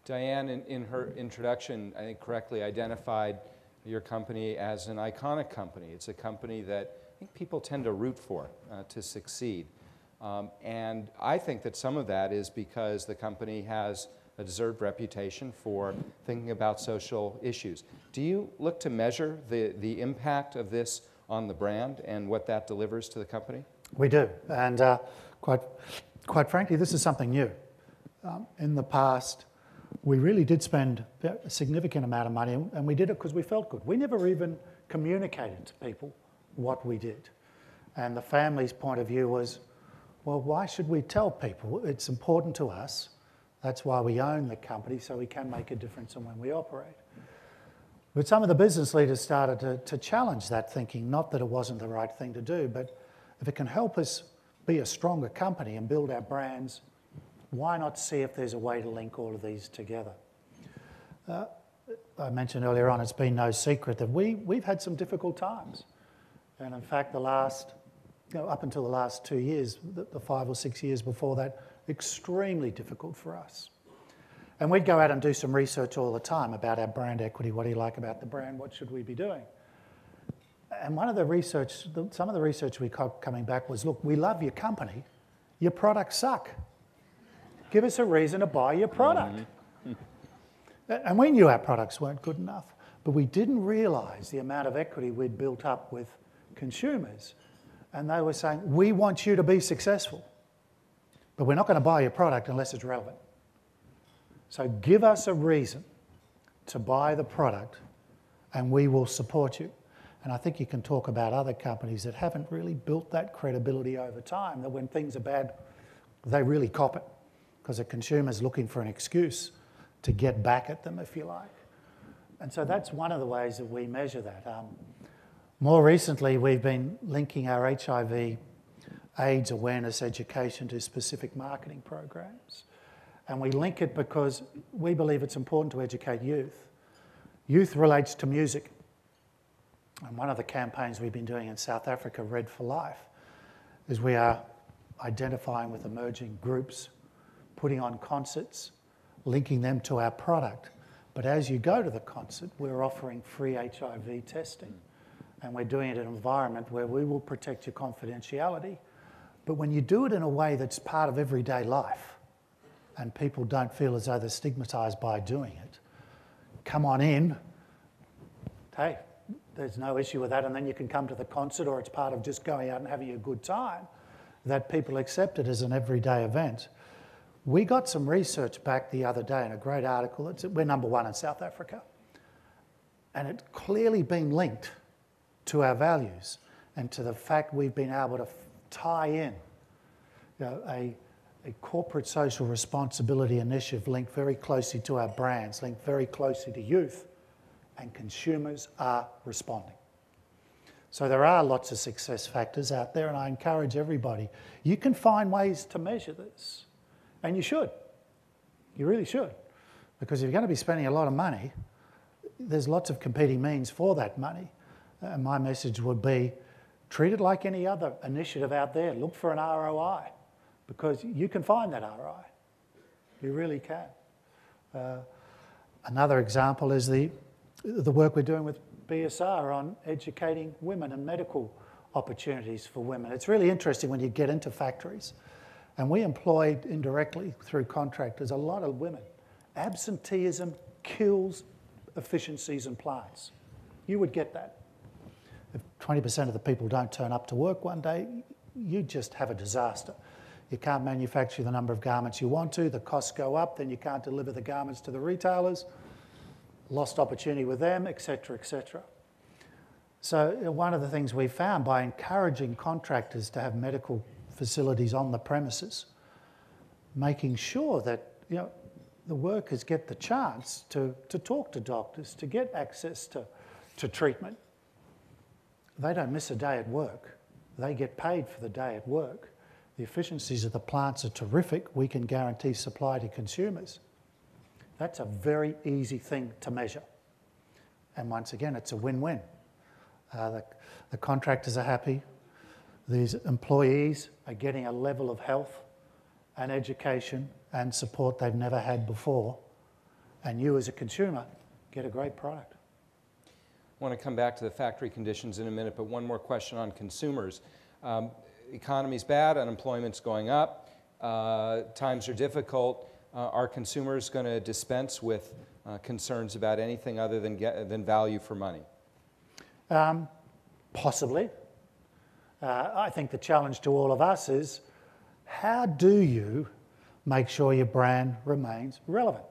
Diane, in her introduction, I think correctly identified your company as an iconic company. It's a company that I think people tend to root for to succeed. And I think that some of that is because the company has a deserved reputation for thinking about social issues. Do you look to measure the impact of this on the brand and what that delivers to the company? We do, and quite frankly, this is something new. In the past, we really did spend a significant amount of money, and we did it because we felt good. We never even communicated to people what we did. And the family's point of view was, well, why should we tell people? It's important to us. That's why we own the company, so we can make a difference in when we operate. But some of the business leaders started to challenge that thinking, not that it wasn't the right thing to do, but if it can help us be a stronger company and build our brands, why not see if there's a way to link all of these together? I mentioned earlier on, it's been no secret that we've had some difficult times. And in fact, up until the last 2 years, the 5 or 6 years before that, extremely difficult for us. And we'd go out and do some research all the time about our brand equity. What do you like about the brand? What should we be doing? And some of the research we got coming back was, look, we love your company. Your products suck. Give us a reason to buy your product. Mm-hmm. And we knew our products weren't good enough, but we didn't realise the amount of equity we'd built up with consumers. And they were saying, we want you to be successful, but we're not going to buy your product unless it's relevant. So give us a reason to buy the product and we will support you. And I think you can talk about other companies that haven't really built that credibility over time, that when things are bad, they really cop it because the consumer's looking for an excuse to get back at them, if you like. And so that's one of the ways that we measure that. More recently, we've been linking our HIV AIDS awareness education to specific marketing programs. And we link it because we believe it's important to educate youth. Youth relates to music. And one of the campaigns we've been doing in South Africa, Red for Life, is we are identifying with emerging groups, putting on concerts, linking them to our product. But as you go to the concert, we're offering free HIV testing. And we're doing it in an environment where we will protect your confidentiality. But when you do it in a way that's part of everyday life, and people don't feel as though they're stigmatised by doing it, come on in. Hey, there's no issue with that, and then you can come to the concert, or it's part of just going out and having a good time, that people accept it as an everyday event. We got some research back the other day in a great article. We're number 1 in South Africa. And it's clearly been linked to our values and to the fact we've been able to tie in a corporate social responsibility initiative linked very closely to our brands, linked very closely to youth, and consumers are responding. So there are lots of success factors out there, and I encourage everybody. You can find ways to measure this, and you should. You really should. Because if you're going to be spending a lot of money, there's lots of competing means for that money. And my message would be, treat it like any other initiative out there. Look for an ROI, because you can find that ROI. You really can. Another example is the work we're doing with BSR on educating women and medical opportunities for women. It's really interesting when you get into factories, and we employ indirectly through contractors a lot of women. Absenteeism kills efficiencies in plants. You would get that. If 20% of the people don't turn up to work one day, you just have a disaster. You can't manufacture the number of garments you want to, the costs go up, then you can't deliver the garments to the retailers, lost opportunity with them, etc., etc. So one of the things we found by encouraging contractors to have medical facilities on the premises, making sure that the workers get the chance to talk to doctors, to get access to treatment. They don't miss a day at work. They get paid for the day at work. The efficiencies of the plants are terrific. We can guarantee supply to consumers. That's a very easy thing to measure. And once again, it's a win-win. The contractors are happy. These employees are getting a level of health and education and support they've never had before. and you as a consumer get a great product. I want to come back to the factory conditions in a minute, but one more question on consumers. Economy's bad, unemployment's going up, times are difficult. Are consumers going to dispense with concerns about anything other than value for money? Possibly. I think the challenge to all of us is, how do you make sure your brand remains relevant?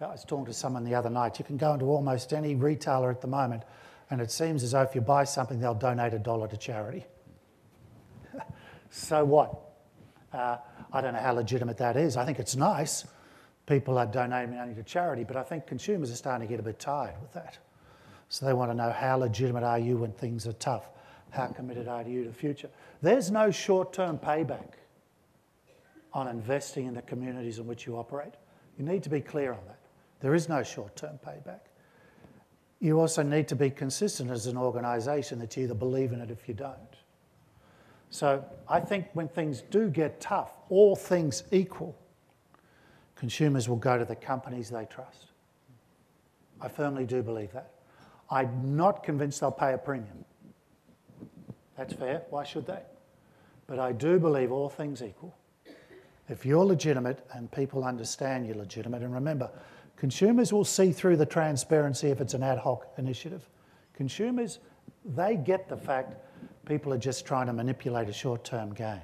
I was talking to someone the other night. You can go into almost any retailer at the moment, and it seems as though if you buy something, they'll donate $1 to charity. So what? I don't know how legitimate that is. I think it's nice. People are donating money to charity, but I think consumers are starting to get a bit tired with that. So they want to know, how legitimate are you when things are tough? How committed are you to the future? There's no short-term payback on investing in the communities in which you operate. You need to be clear on that. There is no short-term payback. You also need to be consistent as an organisation that you either believe in it if you don't. So I think when things do get tough, all things equal, consumers will go to the companies they trust. I firmly do believe that. I'm not convinced they'll pay a premium. That's fair, why should they? But I do believe all things equal, if you're legitimate and people understand you're legitimate, and remember, consumers will see through the transparency if it's an ad hoc initiative. Consumers, they get the fact people are just trying to manipulate a short-term gain.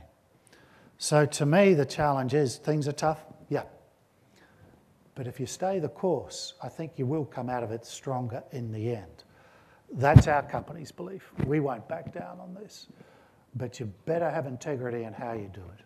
So to me, the challenge is, things are tough, yeah. But if you stay the course, I think you will come out of it stronger in the end. That's our company's belief. We won't back down on this. But you better have integrity in how you do it.